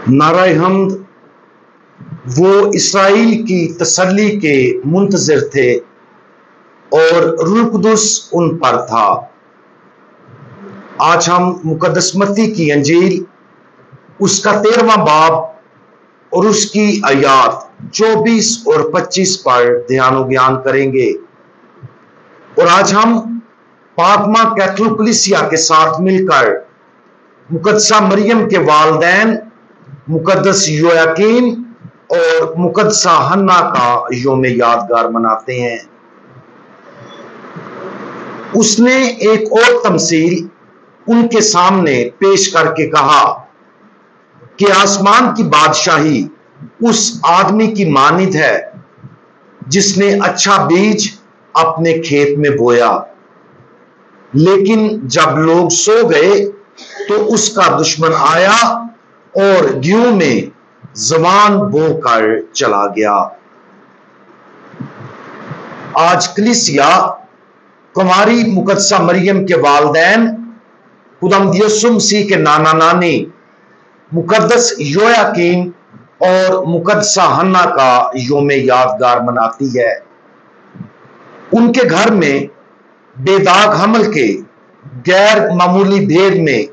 नाराए हम्द वो इसराइल की तसल्ली के मुंतज़िर थे और रूह कुदुस उन पर था। आज हम मुकद्दस मत्ती की अंजील उसका 13वां बाब और उसकी आयात 24 और 25 पर ध्यान ज्ञान करेंगे। और आज हम पाकमा कैथोलिक कलीसिया के साथ मिलकर मुकद्दसा मरियम के वालिदैन मुकद्दस योयाकीन और मुकद्दसा हन्ना का योम यादगार मनाते हैं। उसने एक और तमसील उनके सामने पेश करके कहा कि आसमान की बादशाही उस आदमी की मानिद है जिसने अच्छा बीज अपने खेत में बोया, लेकिन जब लोग सो गए तो उसका दुश्मन आया और गेहूं में ज़बान बोकर चला गया। आज कलीसिया कुमारी मुकद्दसा मरियम के वालिदैन खुदावंद यीशु मसीह के नाना नानी मुकद्दस योयाकीन और मुकद्दसा हन्ना का योम यादगार मनाती है। उनके घर में बेदाग हमल के गैर मामूली भेद में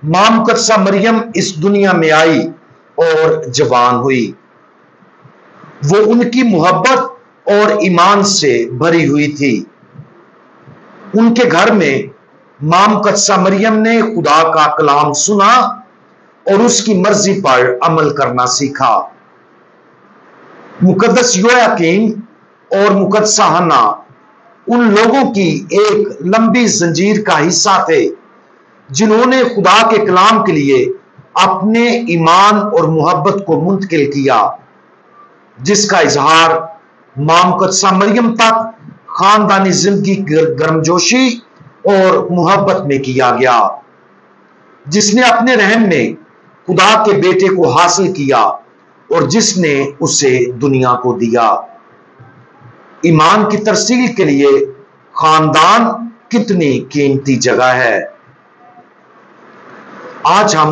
मां मुकद्दसा मरियम इस दुनिया में आई और जवान हुई। वो उनकी मोहब्बत और ईमान से भरी हुई थी। उनके घर में मां मुकद्दसा मरियम ने खुदा का कलाम सुना और उसकी मर्जी पर अमल करना सीखा। मुकद्दस योयाकीन और मुकद्दसा हन्ना उन लोगों की एक लंबी जंजीर का हिस्सा थे जिन्होंने खुदा के कलाम के लिए अपने ईमान और मोहब्बत को मुंतकिल किया, जिसका इजहार मां मुकद्दसा मरियम तक खानदानी जिंदगी गर्मजोशी और मोहब्बत में किया गया, जिसने अपने रहम में खुदा के बेटे को हासिल किया और जिसने उसे दुनिया को दिया। ईमान की तरसील के लिए खानदान कितनी कीमती जगह है। आज हम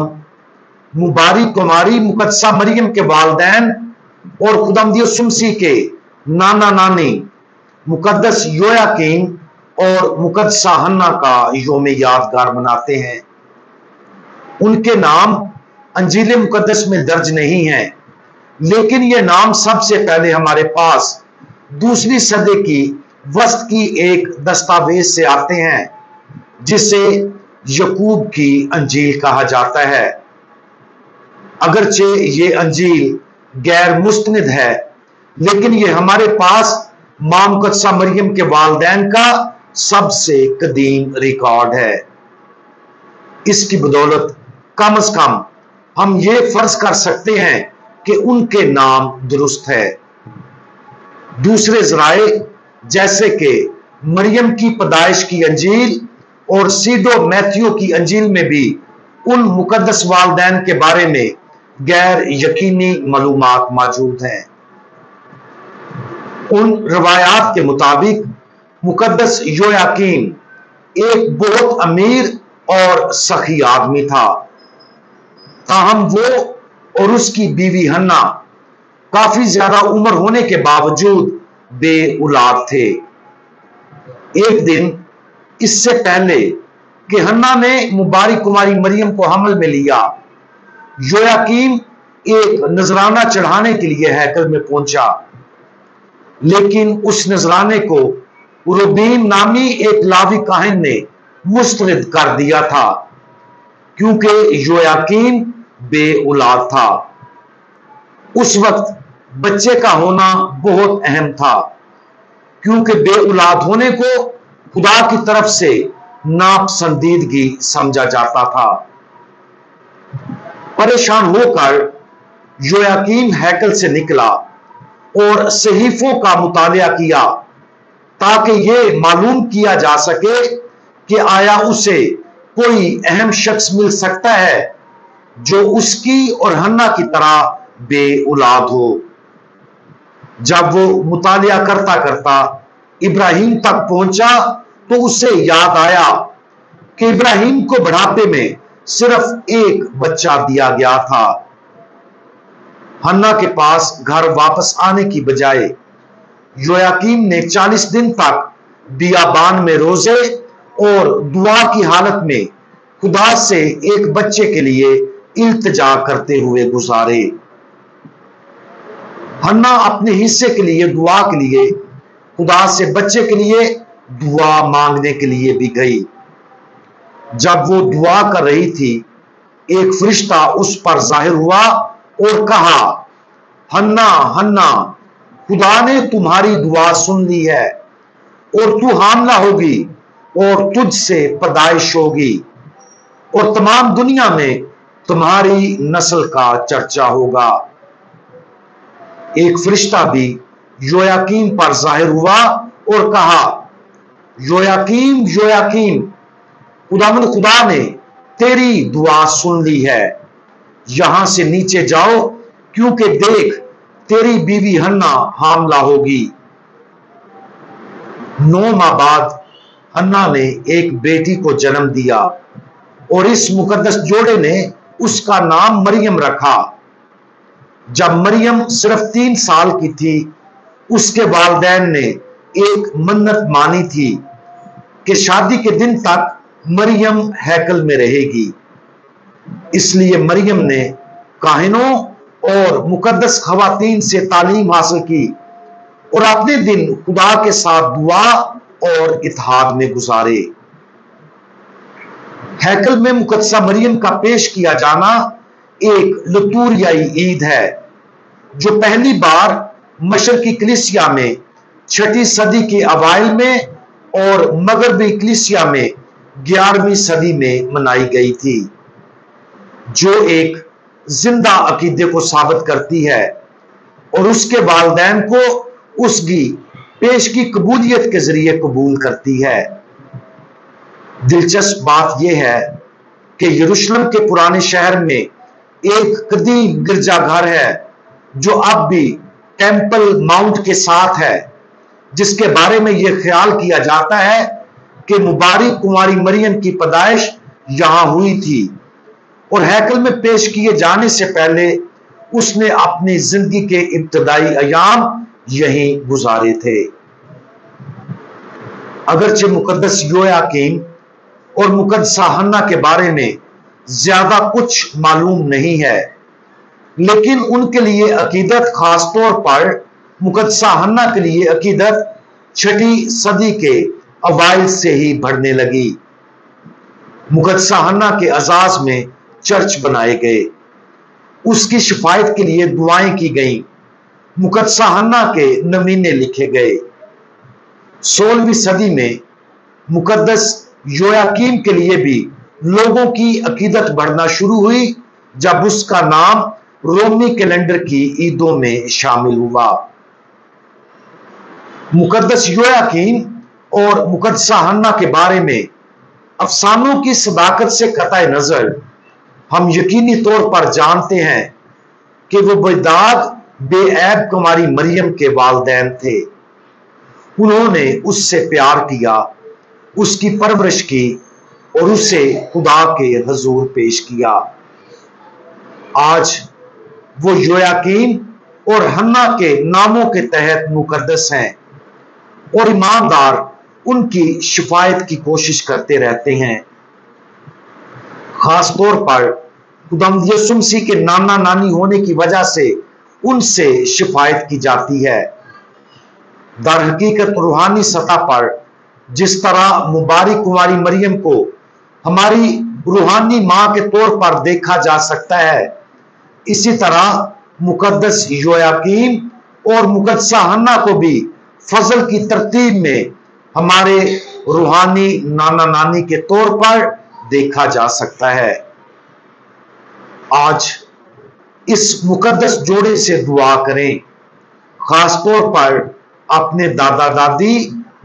मुबारक कुमारी मुकद्दसा मरियम के वालिदैन और खुदावंद यीशु मसीह के नाना नानी मुकद्दस योयाकीन और मुकद्दसा हन्ना का योम यादगार मनाते हैं। उनके नाम अंजील मुकद्दस में दर्ज नहीं है, लेकिन ये नाम सबसे पहले हमारे पास दूसरी सदी की वस्त की एक दस्तावेज से आते हैं, जिसे यकूब की अंजील कहा जाता है। अगरचे ये अंजील गैर मुस्तनिद है, लेकिन ये हमारे पास मां मुकद्दसा मरियम के वालिदैन का सबसे कदीम रिकॉर्ड है। इसकी बदौलत कम से कम हम ये फर्ज कर सकते हैं कि उनके नाम दुरुस्त है। दूसरे जराए जैसे कि मरियम की पैदाइश की अंजील और सीडो मैथ्यू की अंजील में भी उन मुकद्दस वालिदैन के बारे में गैर यकीनी मालूमात मौजूद हैं। उन रवायात के मुताबिक मुकद्दस योयाकीन एक बहुत अमीर और सखी आदमी था, ताहम वो और उसकी बीवी हन्ना काफी ज्यादा उम्र होने के बावजूद बे औलाद थे। एक दिन इससे पहले कि हन्ना ने मुबारक कुमारी मरियम को हमल में लिया, योयाकीन एक नजराना चढ़ाने के लिए हैकल में पहुंचा, लेकिन उस नजराने को रुबीन नामी एक लावी काहिन ने मुस्तरद कर दिया था, क्योंकि योयाकीन बे औलाद था। उस वक्त बच्चे का होना बहुत अहम था, क्योंकि बे औलाद होने को खुदा की तरफ से नापसंदीदगी समझा जाता था। परेशान होकर योयाकीन हैकल से निकला और सहीफों का मुतालिया किया, ताकि यह मालूम किया जा सके कि आया उसे कोई अहम शख्स मिल सकता है जो उसकी और हन्ना की तरह बे औलाद हो। जब वो मुतालिया करता करता इब्राहिम तक पहुंचा तो उसे याद आया कि इब्राहिम को बुढ़ापे में सिर्फ एक बच्चा दिया गया था, हन्ना के पास घर वापस आने की बजाय योयाकीम ने 40 दिन तक बियाबान में रोजे और दुआ की हालत में खुदा से एक बच्चे के लिए इल्तिजा करते हुए गुजारे। हन्ना अपने हिस्से के लिए दुआ के लिए खुदा से बच्चे के लिए दुआ मांगने के लिए भी गई। जब वो दुआ कर रही थी, एक फरिश्ता उस पर जाहिर हुआ और कहा, हन्ना हन्ना, खुदा ने तुम्हारी दुआ सुन ली है और तू हामला होगी और तुझसे पैदाइश होगी और तमाम दुनिया में तुम्हारी नस्ल का चर्चा होगा। एक फरिश्ता भी योयाकीम पर जाहिर हुआ और कहा, योयाकीम योयाकीम, खुदावंद खुदा ने तेरी दुआ सुन ली है, यहां से नीचे जाओ, क्योंकि देख तेरी बीवी हन्ना हामला होगी। 9 माह बाद हन्ना ने एक बेटी को जन्म दिया और इस मुकद्दस जोड़े ने उसका नाम मरियम रखा। जब मरियम सिर्फ 3 साल की थी, उसके वालिदैन ने एक मन्नत मानी थी कि शादी के दिन तक मरियम हैकल में रहेगी। इसलिए मरियम ने काहिनों और मुकद्दस खवातीन से तालीम हासिल की और अपने दिन खुदा के साथ दुआ और इत्तेहाद में गुजारे। हैकल में मुकद्दसा मरियम का पेश किया जाना एक लतूरियाई ईद है, जो पहली बार मशरकी कलीसिया में 6वीं सदी के अवाइल में और मगरबी कलीसिया में 11वीं सदी में मनाई गई थी, जो एक जिंदा अकीदे को साबित करती है और उसके वालिदैन को उसकी पेश की कबूलियत के जरिए कबूल करती है। दिलचस्प बात यह है कि यरूशलेम के पुराने शहर में एक कदीम गिरजाघर है जो अब भी टेंपल माउंट के साथ है, जिसके बारे में यह ख्याल किया जाता है कि मुबारक कुंवारी मरियम की पैदाइश यहां हुई थी और हैकल में पेश किए जाने से पहले उसने अपनी जिंदगी के इब्तदाई अयाम यहीं गुजारे थे। अगरचे मुकद्दस योयाकीम और मुकद्दसा हन्ना के बारे में ज्यादा कुछ मालूम नहीं है, लेकिन उनके लिए अकीदत, खासतौर पर मुकद्दसा हन्ना के लिए अकीदत 6वीं सदी के अवाइल से ही बढ़ने लगी। मुकद्दसा हन्ना के अजाज में चर्च बनाए गए, उसकी शिफायत के लिए दुआएं की गईं, मुकद्दसा हन्ना के नमीने लिखे गए। 16वीं सदी में मुकद्दस योयाकीम के लिए भी लोगों की अकीदत बढ़ना शुरू हुई, जब उसका नाम रोमी कैलेंडर की ईदों में शामिल हुआ। मुकद्दस योयाकीम और मुकद्दसा हन्ना के बारे में अफसानों की सदाकत से कतई नजर हम यकीनी तौर पर जानते हैं कि वो बेदाग बेऐब कुमारी मरियम के वालिदैन थे। उन्होंने उससे प्यार किया, उसकी परवरिश की और उसे खुदा के हजूर पेश किया। आज वो योयाकीम और हन्ना के नामों के तहत मुकद्दस हैं और ईमानदार उनकी शिफायत की कोशिश करते रहते हैं। खास तौर पर खुदावंद यीशु मसीह के नाना नानी होने की वजह से उनसे शिफायत की जाती है। दर हकीकत रूहानी सतह पर जिस तरह मुबारक कुंवारी मरियम को हमारी रूहानी मां के तौर पर देखा जा सकता है, इसी तरह मुकद्दस योयाकीम और मुकद्दसा हन्ना को भी फजल की तरतीब में हमारे रूहानी नाना नानी के तौर पर देखा जा सकता है। आज इस मुकद्दस जोड़े से दुआ करें, खासतौर पर अपने दादा दादी,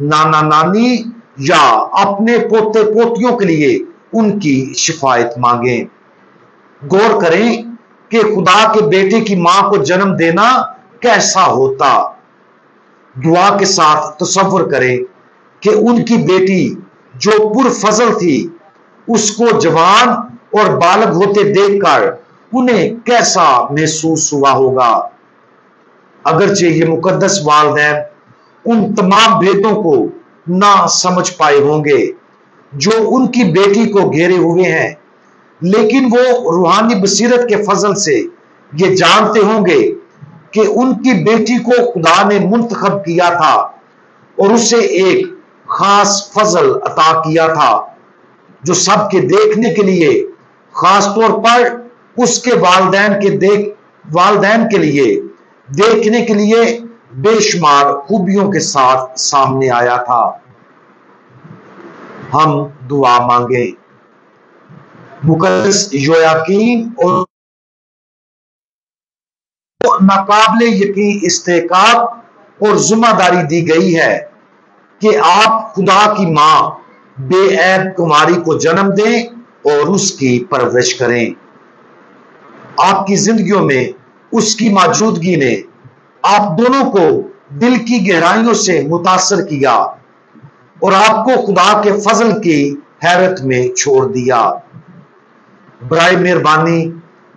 नाना नानी या अपने पोते पोतियों के लिए उनकी शिफायत मांगें। गौर करें कि खुदा के बेटे की मां को जन्म देना कैसा होता। दुआ के साथ तसव्वुर करें कि उनकी बेटी जो पुरफजल थी, उसको जवान और बालग होते देखकर उन्हें कैसा महसूस हुआ होगा। अगरचे ये मुकद्दस वालिदैन उन तमाम भेदों को ना समझ पाए होंगे जो उनकी बेटी को घेरे हुए हैं, लेकिन वो रूहानी बसीरत के फजल से ये जानते होंगे कि उनकी बेटी को खुदा ने मुंतखब किया था और उसे एक खास फजल अता किया था जो सबके देखने के लिए, खास तौर पर उसके वालिदैन के लिए देखने के लिए बेशुमार खूबियों के साथ सामने आया था। हम दुआ मांगे। मुकद्दस योयाकीन और नाकाबिले यकीन इस्तेकाब और जिम्मेदारी दी गई है कि आप खुदा की मां बेऐब कुमारी को जन्म दें और उसकी परवरिश करें। आपकी जिंदगियों में उसकी मौजूदगी ने आप दोनों को दिल की गहराइयों से मुतासर किया और आपको खुदा के फजल की हैरत में छोड़ दिया। बराए मेहरबानी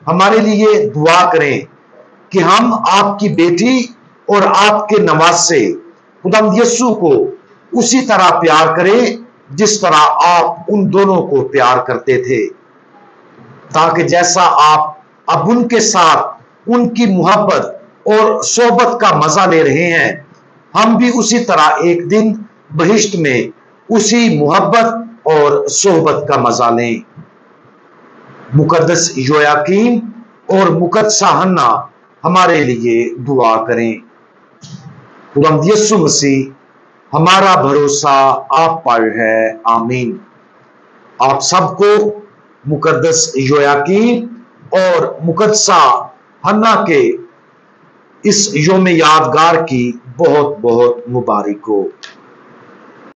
हमारे लिए दुआ करें कि हम आपकी बेटी और आपके नवासे खुदावंद यीशु को उसी तरह प्यार करें जिस तरह आप उन दोनों को प्यार करते थे, ताकि जैसा आप अब उनके साथ उनकी मोहब्बत और सोहबत का मजा ले रहे हैं, हम भी उसी तरह एक दिन बहिश्त में उसी मोहब्बत और सोहबत का मजा लें। मुकद्दस योयाकीन और मुकद्दसा हन्ना हमारे लिए दुआ करें। खुदावंद यीशु मसीह हमारा भरोसा आप पर है, आमीन। आप सबको मुकद्दस योयाकीन और मुकद्दसा हन्ना के इस योम यादगार की बहुत बहुत मुबारक हो।